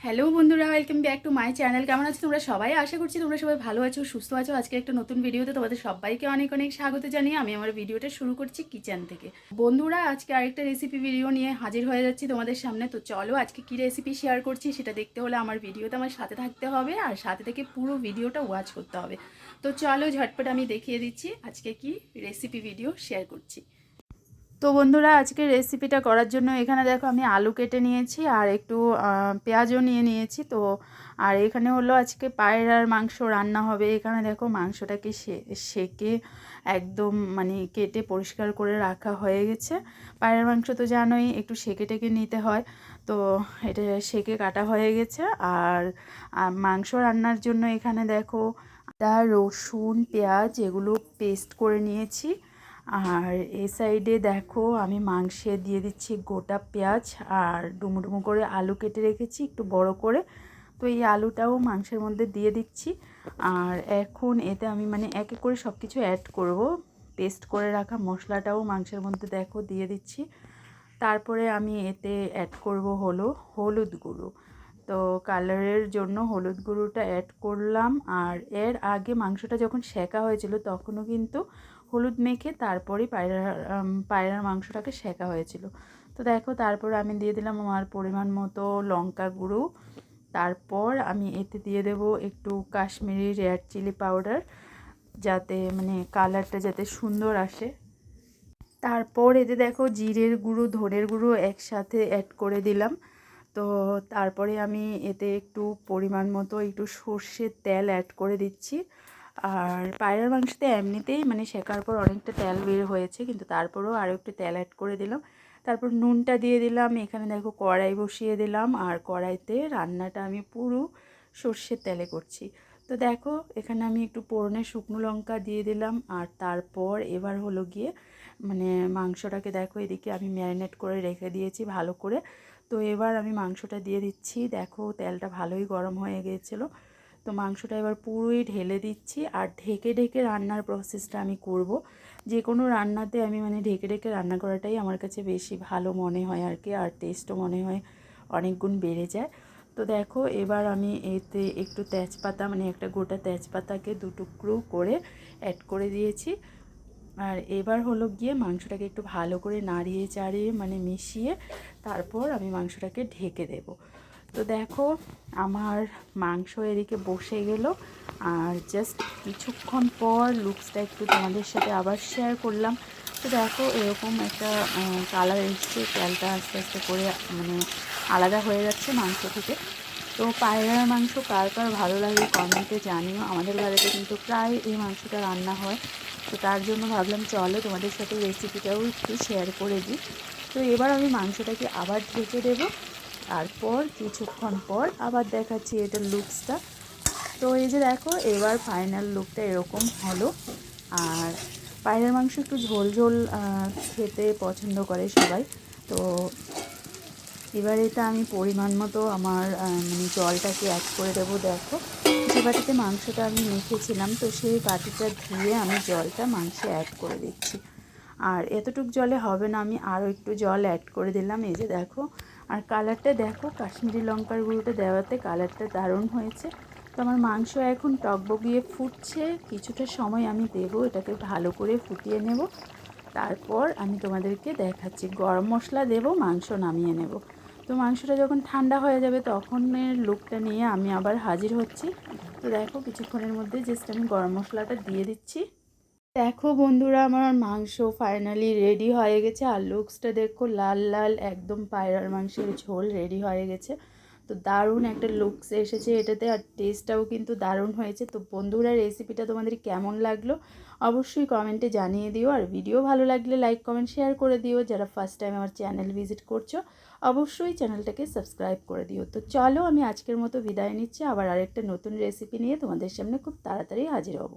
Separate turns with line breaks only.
Hello বন্ধুরা, welcome back to my channel. কেমন আছো তোমরা সবাই? আশা করছি তোমরা সবাই ভালো আছো, সুস্থ আছো। আজকে একটা নতুন ভিডিওতে তোমাদের সবাইকে অনেক অনেক স্বাগত জানিয়ে আমি আমার ভিডিওটা শুরু করছি কিচেন থেকে। বন্ধুরা, আজকে আরেকটা রেসিপি ভিডিও নিয়ে হাজির হয়ে যাচ্ছি তোমাদের সামনে। তো চলো আজকে কি রেসিপি শেয়ার করছি সেটা দেখতে হলে আমার ভিডিওতে আমার সাথে থাকতে হবে আর সাথে থেকে পুরো ভিডিওটা ওয়াচ করতে হবে। তো চলো ঝটপট আমি দেখিয়ে দিচ্ছি আজকে কি রেসিপি ভিডিও শেয়ার করছি। তো বন্ধুরা, আজকে রেসিপিটা করার জন্য এখানে দেখো আমি আলু কেটে নিয়েছি আর একটু পেঁয়াজও নিয়েছি। তো আর এখানে হলো আজকে পায়রার মাংস রান্না হবে। এখানে দেখো মাংসটাকে সেকে একদম মানে কেটে পরিষ্কার করে রাখা হয়ে গেছে। পায়রার মাংস তো জানোই একটু সেকে টেকে নিতে হয়, তো এটা সেকে কাটা হয়ে গেছে। আর মাংস রান্নার জন্য এখানে দেখো আদা, রসুন, পেঁয়াজ এগুলো পেস্ট করে নিয়েছি। আর এই সাইডে দেখো আমি মাংসে দিয়ে দিচ্ছি গোটা পেঁয়াজ আর ডুমো ডুমো করে আলু কেটে রেখেছি একটু বড় করে। তো এই আলুটাও মাংসের মধ্যে দিয়ে দিচ্ছি। আর এখন এতে আমি মানে এক এক করে সব কিছু অ্যাড করব। পেস্ট করে রাখা মশলাটাও মাংসের মধ্যে দেখো দিয়ে দিচ্ছি। তারপরে আমি এতে অ্যাড করব হলো হলুদ গুঁড়ো। তো কালারের জন্য হলুদ গুঁড়োটা অ্যাড করলাম। আর এর আগে মাংসটা যখন সেকা হয়েছিল তখনও কিন্তু হলুদ মেখে তারপরেই পায়রার মাংসটাকে সেকা হয়েছিল। তো দেখো তারপর আমি দিয়ে দিলাম আমার পরিমাণ মতো লঙ্কা গুঁড়ো। তারপর আমি এতে দিয়ে দেব একটু কাশ্মীরি রেড চিলি পাউডার, যাতে মানে কালারটা যাতে সুন্দর আসে। তারপর এতে দেখো জিরের গুঁড়ো, ধনের গুঁড়ো একসাথে অ্যাড করে দিলাম। তো তারপরে আমি এতে একটু পরিমাণ মতো একটু সর্ষের তেল অ্যাড করে দিচ্ছি। আর পায়রার মাংসতে এমনিতেই মানে শেখার পর অনেকটা তেল বের হয়েছে, কিন্তু তারপরেও আরও একটু তেল অ্যাড করে দিলাম। তারপর নুনটা দিয়ে দিলাম। এখানে দেখো কড়াই বসিয়ে দিলাম আর কড়াইতে রান্নাটা আমি পুরো সর্ষের তেলে করছি। তো দেখো এখানে আমি একটু পোড়নে শুকনো লঙ্কা দিয়ে দিলাম। আর তারপর এবার হলো গিয়ে মানে মাংসটাকে দেখো এদিকে আমি ম্যারিনেট করে রেখে দিয়েছি ভালো করে। তো এবার আমি মাংসটা দিয়ে দিচ্ছি। দেখো তেলটা ভালোই গরম হয়ে গিয়েছিলো। তো মাংসটা এবার পুরোই ঢেলে দিচ্ছি আর ঢেকে ঢেকে রান্নার প্রসেসটা আমি করব। যে কোনো রান্নাতে আমি মানে ঢেকে ঢেকে রান্না করাটাই আমার কাছে বেশি ভালো মনে হয় আর কি, আর টেস্টও মনে হয় অনেক গুণ বেড়ে যায়। তো দেখো এবার আমি এতে একটু তেজপাতা মানে একটা গোটা তেজপাতাকে দুটুকরো করে অ্যাড করে দিয়েছি। আর এবার হলো গিয়ে মাংসটাকে একটু ভালো করে নাড়িয়ে চাড়িয়ে মানে মিশিয়ে তারপর আমি মাংসটাকে ঢেকে দেব। তো দেখো আমার মাংস এদিকে বসে গেল। আর জাস্ট কিছুক্ষণ পর লুকসটা একটু তোমাদের সাথে আবার শেয়ার করলাম। তো দেখো এরকম একটা কালার এসছে, তেলটা আস্তে আস্তে করে মানে আলাদা হয়ে যাচ্ছে মাংস থেকে। তো পায়রার মাংস কার কার ভালো লাগে কমেন্টে জানিও। আমাদের বাড়িতে কিন্তু প্রায় এই মাংসটা রান্না হয়। তো তার জন্য ভাবলাম চলো তোমাদের সাথে রেসিপিটাও একটু শেয়ার করে দিই। তো এবার আমি মাংসটাকে আবার ঢেকে দেবো। তারপর কিছুক্ষণ পর আবার দেখাচ্ছি এটার লুকসটা। তো এই যে দেখো এবার ফাইনাল লুকটা এরকম হলো। আর পায়রার মাংস একটু ঝোল ঝোল খেতে পছন্দ করে সবাই। তো এবার এটা আমি পরিমাণ মতো আমার মানে জলটাকে অ্যাড করে দেবো। দেখো যে বাটিতে মাংসটা আমি মেখেছিলাম তো সেই বাটিটা ধুয়ে আমি জলটা মাংসে অ্যাড করে দিচ্ছি। আর এতটুক জলে হবে না, আমি আরও একটু জল অ্যাড করে দিলাম। এই যে দেখো আর কালারটা দেখো, কাশ্মীরি লঙ্কার গুঁড়োটা দেওয়াতে কালারটা দারুণ হয়েছে। তো আমার মাংস এখন টকবগিয়ে ফুটছে, কিছুটা সময় আমি দেবো এটাকে ভালো করে ফুটিয়ে নেব। তারপর আমি তোমাদেরকে দেখাচ্ছি, গরম মশলা দেব, মাংস নামিয়ে নেব। তো মাংসটা যখন ঠান্ডা হয়ে যাবে তখনের লুকটা নিয়ে আমি আবার হাজির হচ্ছি। তো দেখো কিছুক্ষণের মধ্যে জাস্ট আমি গরম মশলাটা দিয়ে দিচ্ছি। দেখো বন্ধুরা, আমার মাংস ফাইনালি রেডি হয়ে গেছে। আর লুকসটা দেখো, লাল লাল একদম পায়রার মাংসের ঝোল রেডি হয়ে গেছে। তো দারুণ একটা লুকস এসেছে এটাতে, আর টেস্টটাও কিন্তু দারুণ হয়েছে। তো বন্ধুরা, রেসিপিটা তোমাদের কেমন লাগলো অবশ্যই কমেন্টে জানিয়ে দিও। আর ভিডিও ভালো লাগলে লাইক কমেন্ট শেয়ার করে দিও। যারা ফার্স্ট টাইম আমার চ্যানেল ভিজিট করছো অবশ্যই চ্যানেলটাকে সাবস্ক্রাইব করে দিও। তো চলো আমি আজকের মতো বিদায় নিচ্ছি, আবার আরেকটা নতুন রেসিপি নিয়ে তোমাদের সামনে খুব তাড়াতাড়ি হাজির হব।